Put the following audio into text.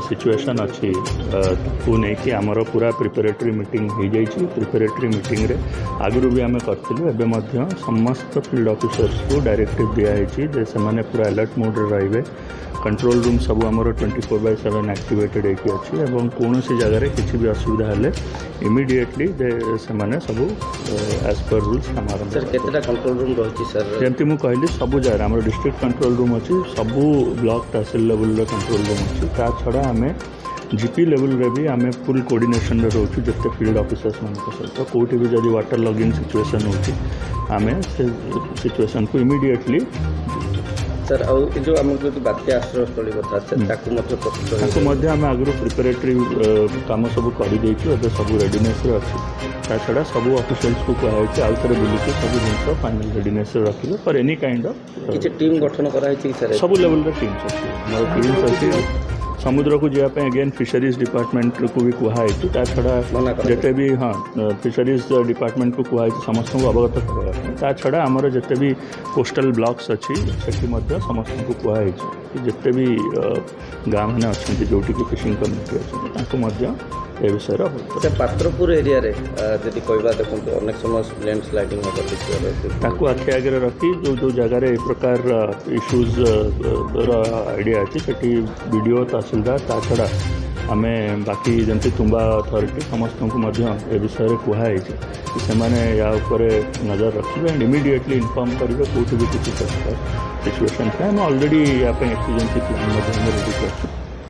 Situation अच्छी को लेकिन आमर पूरा प्रिपेरेटरी मीटिंग हो जाइए। प्रिपेरेटरी मीटिंग रे आगु भी आम करूँ एवं समस्त फील्ड ऑफिसर्स को डायरेक्टिव दिखाई जे से माने पूरा अलर्ट मोड रे रे कंट्रोल रूम सब आमर 24/7 एक्टिवेटेड होती अच्छी और कौन सी जगह किसी भी असुविधा हेले इमिडिएटली से माने सब एज पर रूल्स हमारा सर केतेटा कंट्रोल रूम रही सर जमती मुझे कहली सब जगह आम डिस्ट्रिक्ट कंट्रोल रूम अच्छी सबू ब्लॉक तहसील लेवल कंट्रोल रूम अच्छी ता छड़ा आम जीपी लेवल रे भी आम फुल कोऑर्डिनेशन रे रोचु जिते फील्ड ऑफिसर्स मान सहित कौटी भी जब वाटर लॉगिंग सिचुएशन होची आम से सिचुएशन को इमिडिएटली सर आउ जो आम जो बात्या आश्रयस्थली कथा सर आम आगु प्रिपेरेटरी काम सब कर सब रेडीनेस अच्छी ता छड़ा सब ऑफिशियल्स को कहुई आउ थे बुलिक सब जिन फाइनल रेडीनेस रखिए for any kind of team गठन कराई सब लेवल टीम्स अच्छी टीम्स अच्छी समुद्र को जावाई अगेन फिशरीज डिपार्टमेंट को भी कहुई ता छड़ा जिते भी हाँ फिशरीज डिपार्टमेंट को कहुई समस्त को अवगत करवाई ता छड़ा आमर जिते भी कोस्टल ब्लॉक्स अच्छी से समस्त को कहुई जिते भी गाँव मैंने अच्छा जोटि की फिशिंग कम्युनिटी अच्छी ए विषय से पात्रपुर एरिया रे जदि कहबा देखो अनेक समय लैंडस्लाइडिंग ताकू आखि आगे रखी जो जो जगह ए प्रकार इश्यूज आइडिया अच्छी से वीडियो तहसीलदार ता छड़ा आम बाकी जमी तुम्बा अथॉरिटी समस्त को ए विषय कहुई से या नजर रखिए एंड इमिडिएटली इनफॉर्म करेंगे कौट भी किसी सिचुएशन है ऑलरेडी यहाँ एक्सीजेंसी प्लान रेडी कर